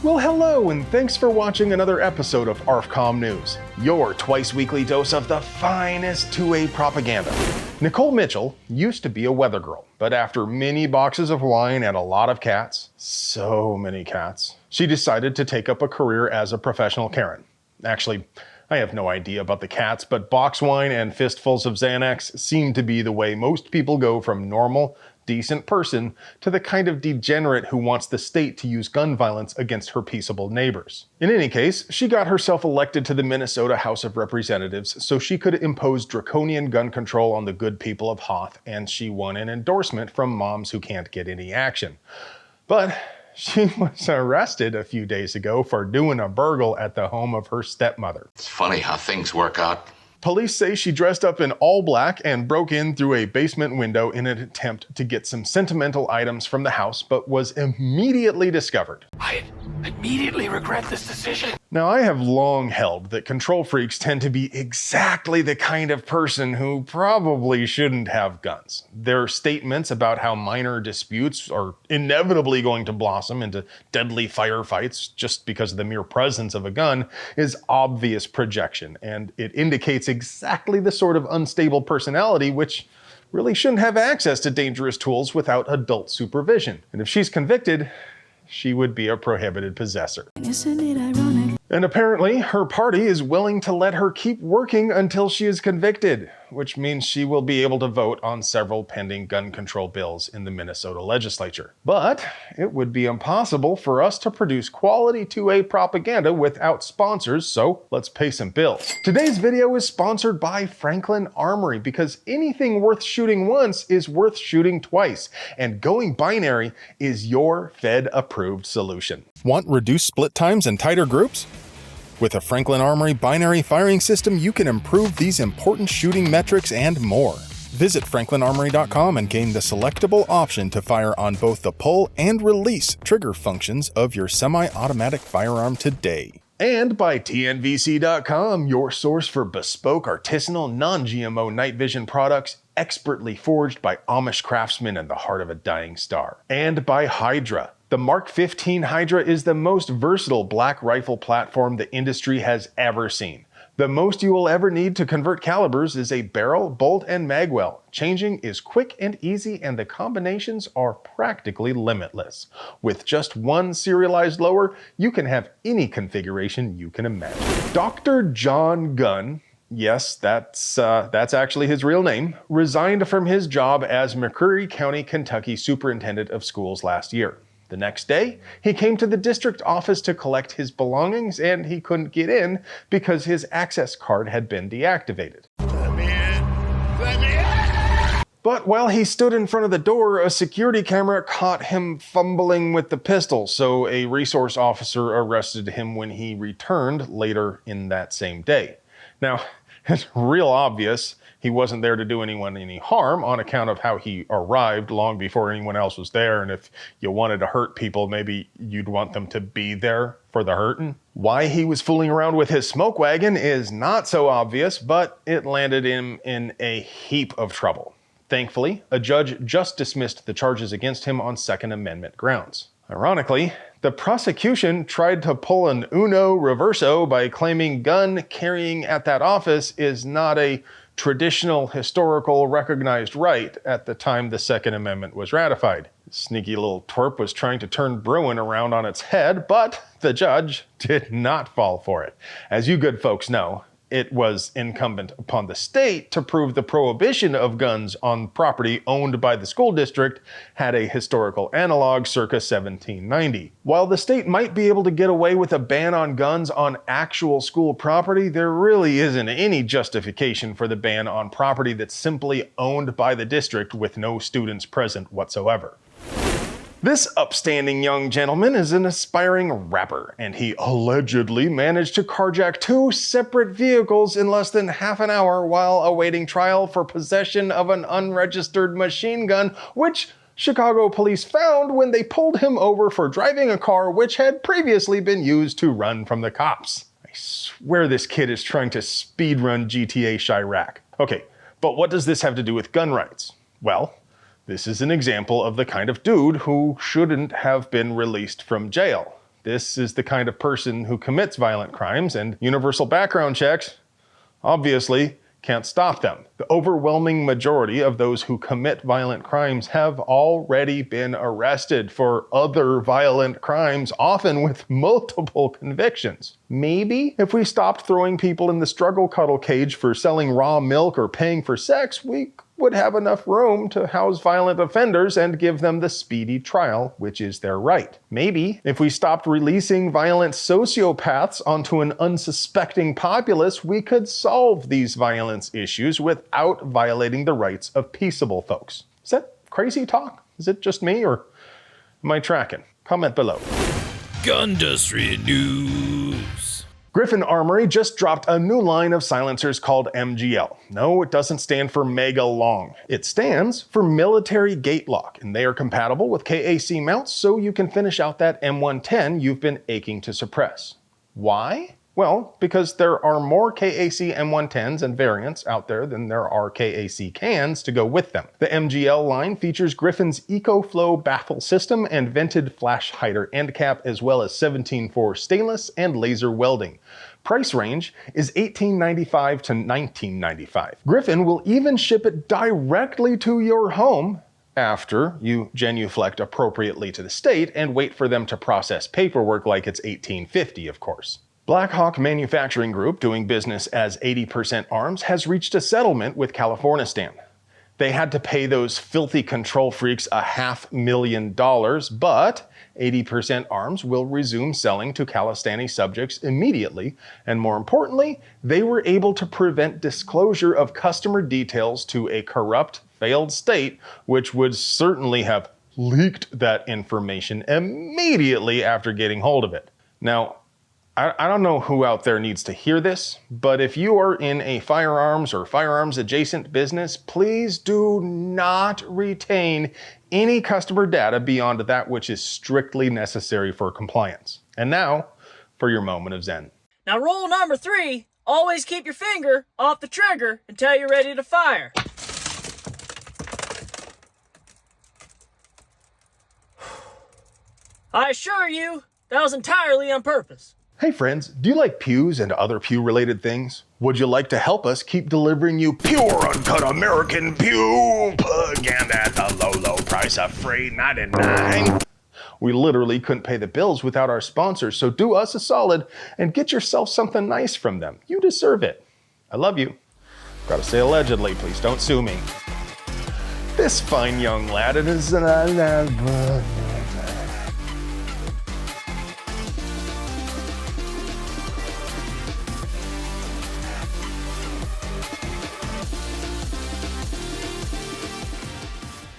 Well, hello, and thanks for watching another episode of ARFCOM News, your twice-weekly dose of the finest 2A propaganda. Nicole Mitchell used to be a weather girl, but after many boxes of wine and a lot of cats, so many cats, she decided to take up a career as a professional Karen. Actually, I have no idea about the cats, but box wine and fistfuls of Xanax seem to be the way most people go from normal, decent person to the kind of degenerate who wants the state to use gun violence against her peaceable neighbors. In any case, she got herself elected to the Minnesota House of Representatives so she could impose draconian gun control on the good people of Hoth, and she won an endorsement from moms who can't get any action. But she was arrested a few days ago for doing a burgle at the home of her stepmother. It's funny how things work out. Police say she dressed up in all black and broke in through a basement window in an attempt to get some sentimental items from the house, but was immediately discovered. I immediately regret this decision. Now, I have long held that control freaks tend to be exactly the kind of person who probably shouldn't have guns. Their statements about how minor disputes are inevitably going to blossom into deadly firefights just because of the mere presence of a gun is obvious projection, and it indicates exactly the sort of unstable personality which really shouldn't have access to dangerous tools without adult supervision. And if she's convicted, she would be a prohibited possessor. Isn't it ironic? And apparently, her party is willing to let her keep working until she is convicted, which means she will be able to vote on several pending gun control bills in the Minnesota legislature. But it would be impossible for us to produce quality 2A propaganda without sponsors, so let's pay some bills. Today's video is sponsored by Franklin Armory because anything worth shooting once is worth shooting twice, and going binary is your Fed-approved solution. Want reduced split times and tighter groups? With a Franklin Armory binary firing system, you can improve these important shooting metrics and more. Visit franklinarmory.com and gain the selectable option to fire on both the pull and release trigger functions of your semi-automatic firearm today. And by TNVC.com, your source for bespoke, artisanal, non-GMO night vision products expertly forged by Amish craftsmen in the heart of a dying star. And by Hydra. The Mark 15 Hydra is the most versatile black rifle platform the industry has ever seen. The most you will ever need to convert calibers is a barrel, bolt, and magwell. Changing is quick and easy, and the combinations are practically limitless. With just one serialized lower, you can have any configuration you can imagine. Dr. John Gunn, yes, that's actually his real name, resigned from his job as McCreary County, Kentucky Superintendent of Schools last year. The next day, he came to the district office to collect his belongings, and he couldn't get in because his access card had been deactivated. Let me in. Let me in. But while he stood in front of the door, a security camera caught him fumbling with the pistol, so a resource officer arrested him when he returned later in that same day. Now, it's real obvious he wasn't there to do anyone any harm on account of how he arrived long before anyone else was there, and if you wanted to hurt people, maybe you'd want them to be there for the hurting. Why he was fooling around with his smoke wagon is not so obvious, but it landed him in a heap of trouble. Thankfully, a judge just dismissed the charges against him on Second Amendment grounds. Ironically, the prosecution tried to pull an Uno reverso by claiming gun carrying at that office is not a traditional, historical, recognized right at the time the Second Amendment was ratified. The sneaky little twerp was trying to turn Bruin around on its head, but the judge did not fall for it. As you good folks know, it was incumbent upon the state to prove the prohibition of guns on property owned by the school district had a historical analog circa 1790. While the state might be able to get away with a ban on guns on actual school property, there really isn't any justification for the ban on property that's simply owned by the district with no students present whatsoever. This upstanding young gentleman is an aspiring rapper, and he allegedly managed to carjack 2 separate vehicles in less than half an hour while awaiting trial for possession of an unregistered machine gun, which Chicago police found when they pulled him over for driving a car which had previously been used to run from the cops. I swear this kid is trying to speedrun GTA Chirac. Okay, but what does this have to do with gun rights? Well, this is an example of the kind of dude who shouldn't have been released from jail. This is the kind of person who commits violent crimes, and universal background checks, obviously, can't stop them. The overwhelming majority of those who commit violent crimes have already been arrested for other violent crimes, often with multiple convictions. Maybe if we stopped throwing people in the struggle cuddle cage for selling raw milk or paying for sex, we would have enough room to house violent offenders and give them the speedy trial, which is their right. Maybe if we stopped releasing violent sociopaths onto an unsuspecting populace, we could solve these violence issues without violating the rights of peaceable folks. Is that crazy talk? Is it just me, or am I tracking? Comment below. Gundustry News. Griffin Armory just dropped a new line of silencers called MGL. No, it doesn't stand for mega long. It stands for military gate lock, and they are compatible with KAC mounts, so you can finish out that M110 you've been aching to suppress. Why? Well, because there are more KAC M110s and variants out there than there are KAC cans to go with them. The MGL line features Griffin's EcoFlow baffle system and vented flash hider end cap, as well as 17.4 stainless and laser welding. Price range is $18.95 to $19.95. Griffin will even ship it directly to your home after you genuflect appropriately to the state and wait for them to process paperwork like it's $18.50, of course. Blackhawk Manufacturing Group, doing business as 80% Arms, has reached a settlement with Californistan. They had to pay those filthy control freaks $500,000, but 80% Arms will resume selling to Khalistani subjects immediately, and more importantly, they were able to prevent disclosure of customer details to a corrupt, failed state, which would certainly have leaked that information immediately after getting hold of it. Now, I don't know who out there needs to hear this, but if you are in a firearms or firearms adjacent business, please do not retain any customer data beyond that which is strictly necessary for compliance. And now, for your moment of zen. Now rule number 3, always keep your finger off the trigger until you're ready to fire. I assure you, that was entirely on purpose. Hey friends, do you like pews and other pew-related things? Would you like to help us keep delivering you pure, uncut American pew propaganda at the low, low price of free $99? We literally couldn't pay the bills without our sponsors, so do us a solid and get yourself something nice from them. You deserve it. I love you. Gotta say allegedly, please don't sue me. This fine young lad, it is